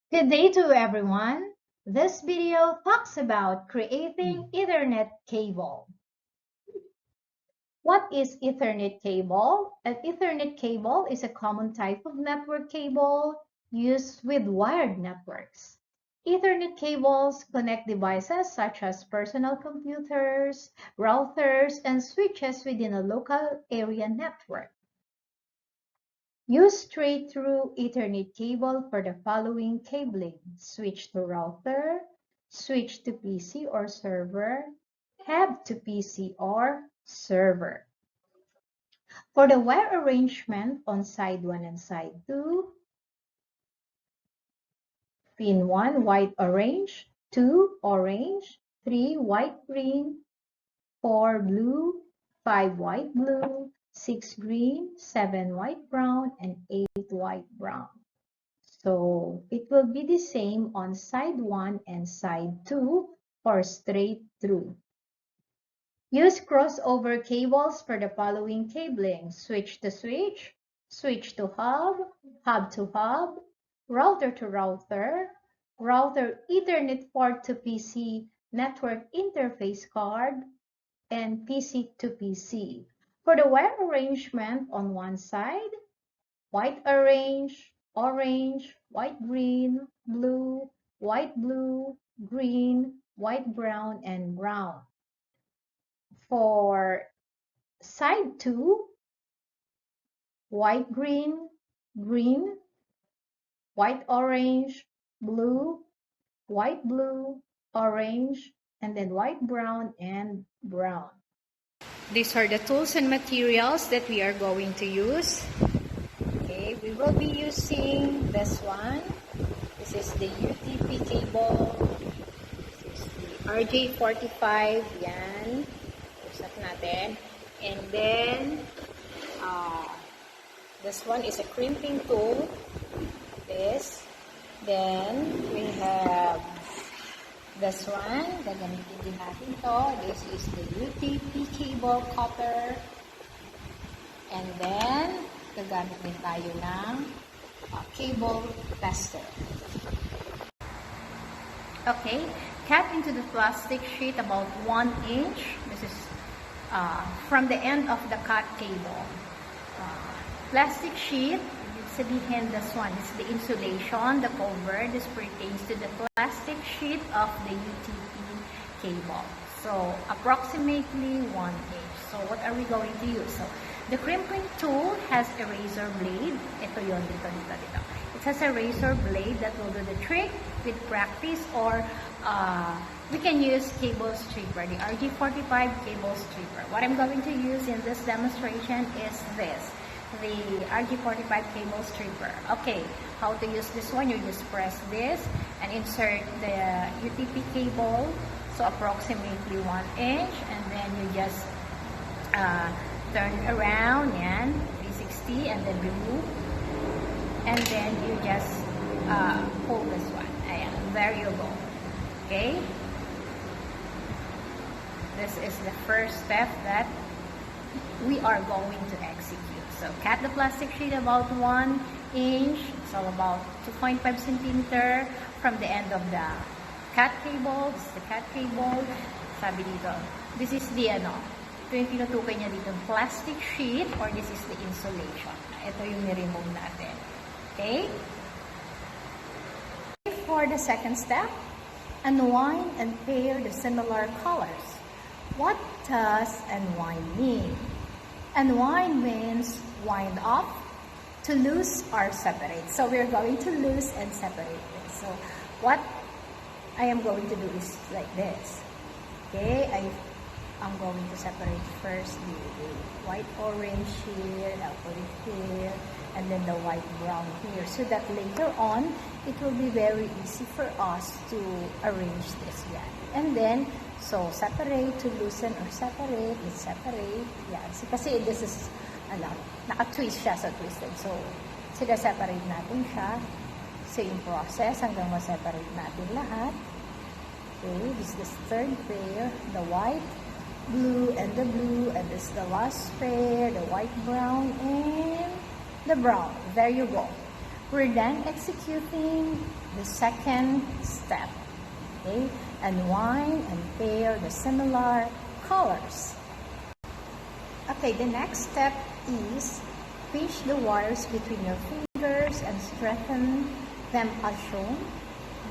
Good day to everyone. This video talks about creating Ethernet cable. What is Ethernet cable? An Ethernet cable is a common type of network cable used with wired networks. Ethernet cables connect devices such as personal computers, routers, and switches within a local area network. Use straight-through Ethernet cable for the following cabling: switch to router, switch to PC or server, hub to PC or server. For the wire arrangement on side 1 and side 2, pin 1 white orange, 2 orange, 3 white green, 4 blue, 5 white blue, 6 green, 7 white brown, and 8 white brown. So it will be the same on side 1 and side 2 for straight through. Use crossover cables for the following cabling: switch to switch, switch to hub, hub to hub, router to router, router Ethernet port to PC network interface card, and PC to PC. For the wire arrangement on one side, white orange, orange, white green, blue, white blue, green, white brown, and brown. For side 2, white green, green, white orange, blue, orange, and then white brown and brown. These are the tools and materials that we are going to use. Okay, we will be using this one. This is the UTP cable. This is the RJ45. Yan. Usap natin. And then, this one is a crimping tool. This. Then, we have this one. Gagamitin din natin to. This is the UTP cable cutter. And then, gagamit din tayo ng cable tester. Okay, cut into the plastic sheet about 1 inch. This is from the end of the cut cable. Plastic sheet, sabihin this one is the insulation, the cover. This pertains to the plastic sheet of the UTP cable. So, approximately 1 inch. So, what are we going to use? So, the crimping tool has a razor blade. Ito yun, dito. It has a razor blade that will do the trick with practice, or we can use cable stripper, the RG45 cable stripper. What I'm going to use in this demonstration is this, the RG45 cable stripper. Okay, how to use this one? You just press this and insert the UTP cable, so approximately 1 inch, and then you just turn around, yan, 360, and then remove, and then you just pull this one. Ayan, there you go. Okay, this is the first step that we are going to execute. So cut the plastic sheet about 1 inch, so about 2.5 centimeter from the end of the cut cable. This is the cut cable. Sabi dito, this is the ito yung tinutukoy niya dito, plastic sheet, or this is the insulation. Ito yung ni-remove natin. Okay? For the second step, unwind and pair the similar colors. What does unwind mean? Unwind means wind up, to lose or separate. So we're going to lose and separate this. So what I am going to do is like this. Okay, I'm going to separate first the white-orange here, I'll put it here, and then the white-brown here, so that later on, it will be very easy for us to arrange this yan. And then, so separate to loosen or separate, let's separate, yan. So, kasi this is, naka-twist siya sa twisted. So, sila-separate natin siya. Same process hanggang ma-separate natin lahat. Okay, this is the third pair, the white, blue, and the blue, and this is the last pair, the white, brown, and the brown. There you go. We're done executing the second step. Okay? Unwind and pair the similar colors. Okay, the next step is pinch the wires between your fingers and strengthen them as shown.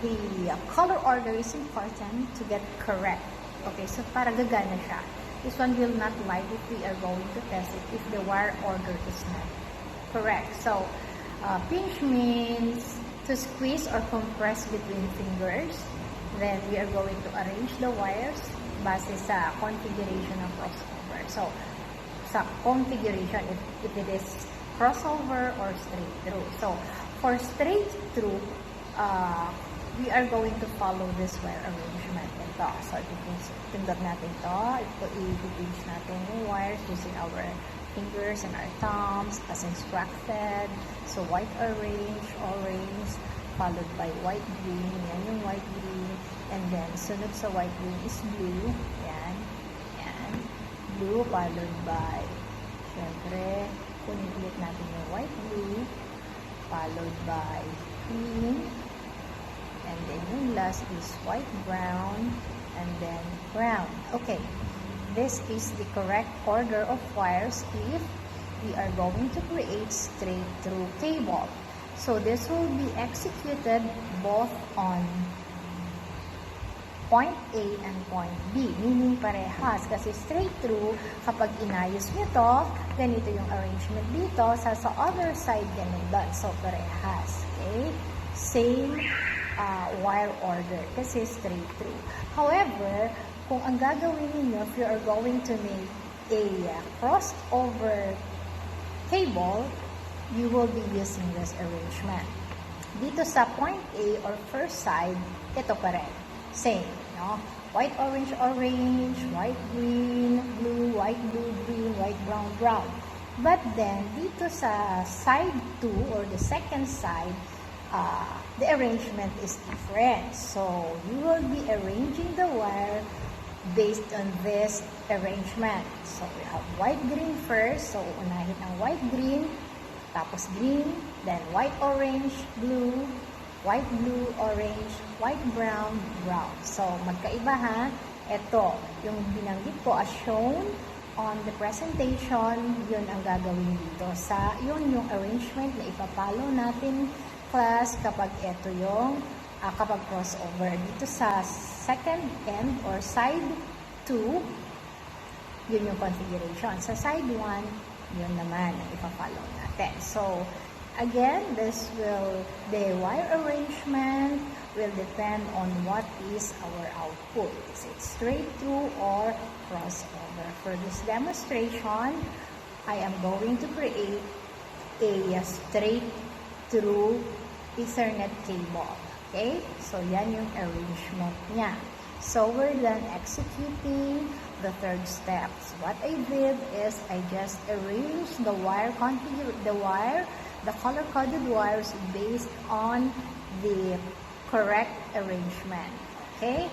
The color order is important to get correct. Okay, so para gagana siya. This one will not light if we are going to test it if the wire order is not correct. So, pinch means to squeeze or compress between fingers. Then, we are going to arrange the wires base sa configuration of crossover. So, sa configuration, if it is crossover or straight through. So, for straight through, we are going to follow this wire arrangement. Ito. So, pindot natin ito. I-pinch natin yung wires using our fingers and our thumbs as instructed. So, white orange, followed by white green. Yan yung white green. And then, sunod sa white green is blue. Yan. Yan. Blue, followed by, syempre, kunin ulit natin yung white blue. Followed by green. And then yung last is white brown. And then brown. Okay. This is the correct order of wires if we are going to create straight through cable. So this will be executed both on point A and point B, meaning parehas. Kasi straight through, kapag inayos nyo to, ganito yung arrangement dito, sa other side, ganun. So parehas. Okay? Same wire order kasi straight through. However, kung ang gagawin niyo, if you are going to make a crossover cable, you will be using this arrangement. Dito sa point A or first side, ito pa rin. Same, no? White, orange, white, green, blue, green, white, brown. But then, dito sa side 2 or the second side, the arrangement is different. So, you will be arranging the wire based on this arrangement. So, we have white, green first. So, unahin ang white, green, tapos green, then white, orange, blue, orange, white, brown. So, magkaiba ha. Ito, yung binanggit ko as shown on the presentation, yun ang gagawin dito. Yun yung arrangement na ipapalo natin class kapag ito yung kapag crossover. Dito sa second end or side 2, yun yung configuration. Sa side 1, yun naman ang ipapalo natin. So, again, the wire arrangement will depend on what is our output. Is it straight through or crossover? For this demonstration, I am going to create a straight through Ethernet cable. Okay? So, yan yung arrangement niya. So, we're done executing the third step. So, what I did is I just arranged the color-coded wires based on the correct arrangement. Okay?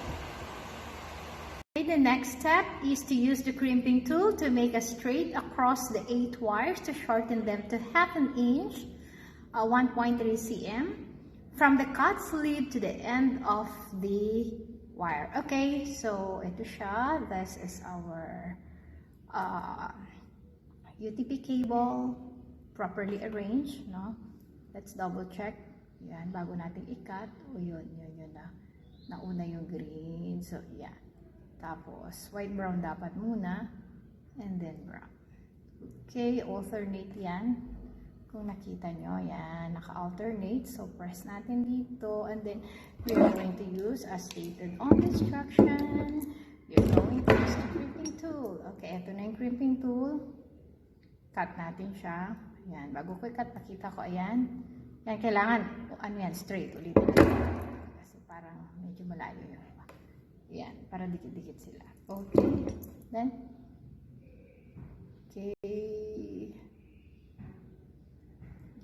The next step is to use the crimping tool to make a straight across the 8 wires to shorten them to ½ inch, 1.3 cm, from the cut sleeve to the end of the wire. Okay, so ito siya. This is our UTP cable, properly arranged, no? Let's double check. Yan, bago natin i-cut. O yun na. Nauna yung green. So, yan. Tapos, white-brown dapat muna. And then brown. Okay, alternate yan. Kung nakita nyo, yan, naka-alternate. So, press natin dito. And then, we are going to use, as stated on the instruction, we are going to use the crimping tool. Okay, ito na yung crimping tool. Cut natin siya. Yan, bago ko i-cut, nakita ko, ayan. Yan, kailangan, ano yan, straight. Ulitin natin. Kasi parang medyo malayo yun. Yan, para dikit-dikit sila. Okay, then, okay.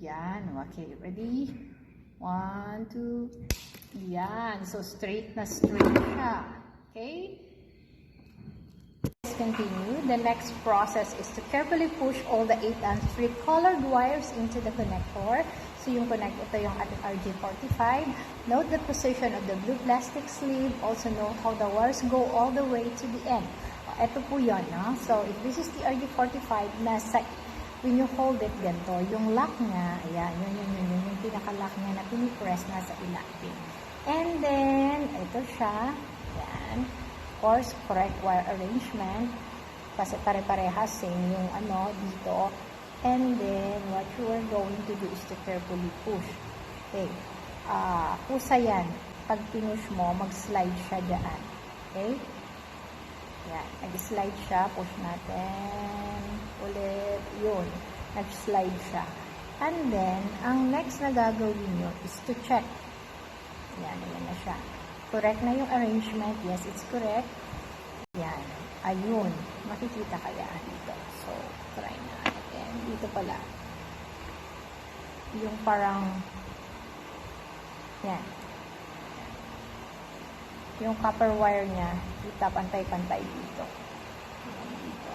Yan. Okay. Ready? 1, 2. Yan. So, straight na straight siya. Okay? Let's continue. The next process is to carefully push all the 8 and 3 colored wires into the connector So yung connect, ito yung ating RJ45. Note the position of the blue plastic sleeve. Also know how the wires go all the way to the end. Ito po yun, no? So if this is the RJ45, nasa, when you hold it, ganito. Yung lock niya, ayan, yun, yung pinaka-lock niya na pinipress nasa ilalim. And then, ito siya, ayan. Of course, correct wire arrangement. Kasi pare-parehas, same yung ano, dito. And then, what you are going to do is to carefully push. Okay. Pusa yan. Pag pinush mo, mag-slide siya dyan. Okay? Yan. Nag-slide siya. Push natin. Ulit. Yun. Nag-slide siya. And then, ang next na gagawin nyo is to check. Yan. Yan na siya. Correct na yung arrangement. Yes, it's correct. Yan. Ayun. Makikita kaya dito. So, try na. Dito pala. Yung parang yan. Yung copper wire niya, kita pantay-pantay dito. Dito.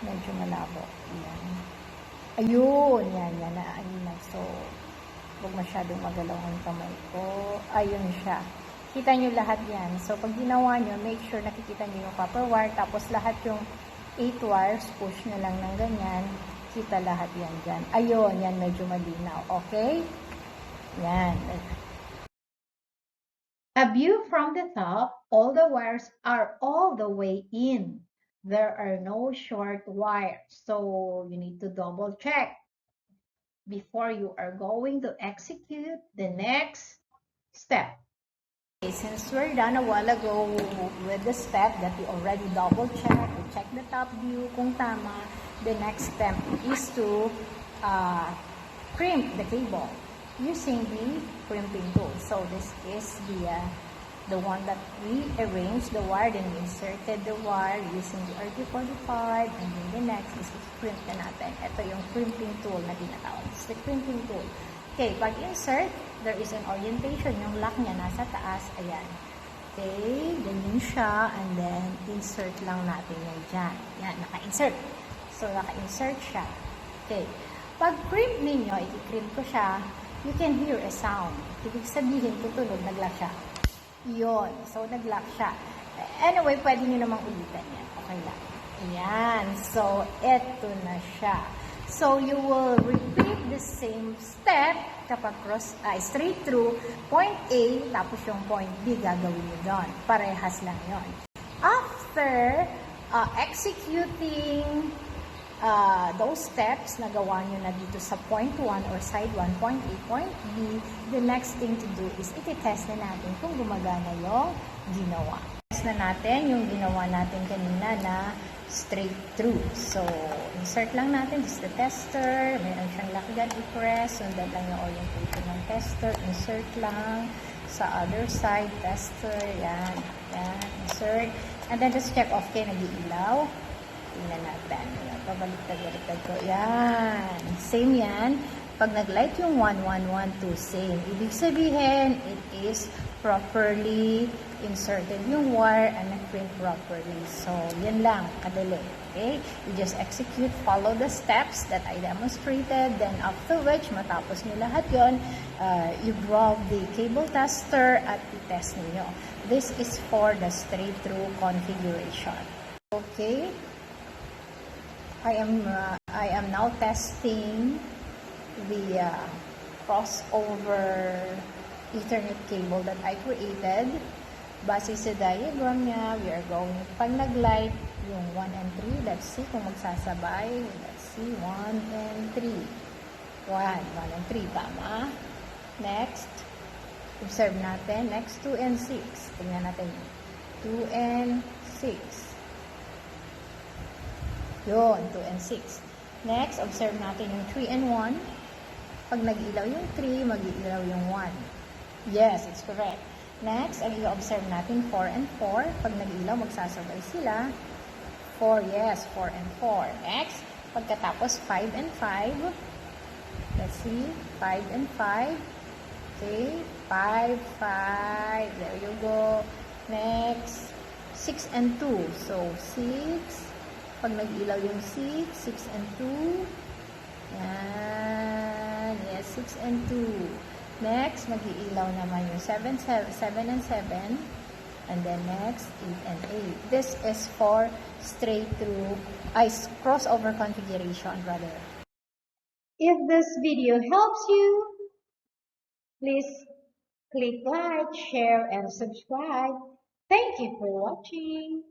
Medyo malabo. Yan. Ayun. Yan. Yan na. So, huwag masyadong magalaw ang kamay ko. Ayun siya. Kita nyo lahat yan. So, pag ginawa nyo, make sure nakikita nyo yung copper wire. Tapos lahat yung 8 wires, push na lang ng ganyan. Kita lahat yan dyan. Ayun, yan medyo malinaw. Okay? Yan. A view from the top, all the wires are all the way in. There are no short wires. So, you need to double check before you are going to execute the next step. Since we're done a while ago with the step that we already double checked, we check the top view kung tama, the next step is to crimp the cable using the crimping tool. So this is the one that we arranged the wire, then we inserted the wire using the RJ45, and then the next is crimp na natin. Ito yung crimping tool na tinatawag. It's the crimping tool. Okay, pag insert, there is an orientation. Yung lock niya nasa taas. Ayan. Okay, ganyan siya. And then, insert lang natin yan dyan. Yan, naka-insert. So, naka-insert siya. Okay. Pag crimp ninyo, i-crimp ko siya, you can hear a sound. Ibig sabihin, tutunog, nag-lock siya. Yun. So, nag-lock siya. Anyway, pwede nyo namang ulitin yan. Okay lang. Ayan. So, eto na siya. So, you will repeat the same step kapag straight through point A, tapos yung point B, gagawin nyo doon. Parehas lang yon. After executing those steps na gawa nyo na dito sa point 1 or side 1, point A, point B, the next thing to do is iti-test na natin kung gumagana yung ginawa. Test na natin yung ginawa natin kanina na straight through. So, insert lang natin. This is the tester. Meron siyang lakgan i-press. Sundan lang yung orientation ng tester. Insert lang. Sa other side, tester. Yan. Yan. Insert. And then, just check off kayo. Nag-iilaw. Tingnan natin. Pabaliktad-baliktad ko. Yan. Same yan. Pag nag-light yung 1, 1, 1, 2, same. Ibig sabihin, it is properly inserted yung wire and nag-print properly. So, yan lang. Kadali. Okay? You just execute, follow the steps that I demonstrated. Then, after which, matapos nyo lahat yon, you grab the cable tester at i-test niyo. This is for the straight-through configuration. Okay? I am now testing the crossover Ethernet cable that I created. Base sa diagram niya, we are going, pag nag-light yung 1 and 3, let's see kung magsasabay. Let's see, 1 and 3. 1 and 3, tama. Next, observe natin. Next, 2 and 6. Tingnan natin. 2 and 6. Yun, 2 and 6. Next, observe natin yung 3 and 1. Pag nag-ilaw yung 3, mag-ilaw yung 1. Yes, it's correct. Next, ang i-observe natin 4 and 4. Pag nag-ilaw, magsasabay sila. 4, yes, 4 and 4. Next, pagkatapos 5 and 5. Let's see, 5 and 5. Okay, 5, 5. There you go. Next, 6 and 2. So, 6. Pag nag-ilaw yung 6, 6 and 2. Yan. Yes, 6 and 2. Next, mag-iilaw naman yung 7 and 7. And then next, 8 and 8. This is for straight through, crossover configuration, rather. If this video helps you, please click like, share, and subscribe. Thank you for watching.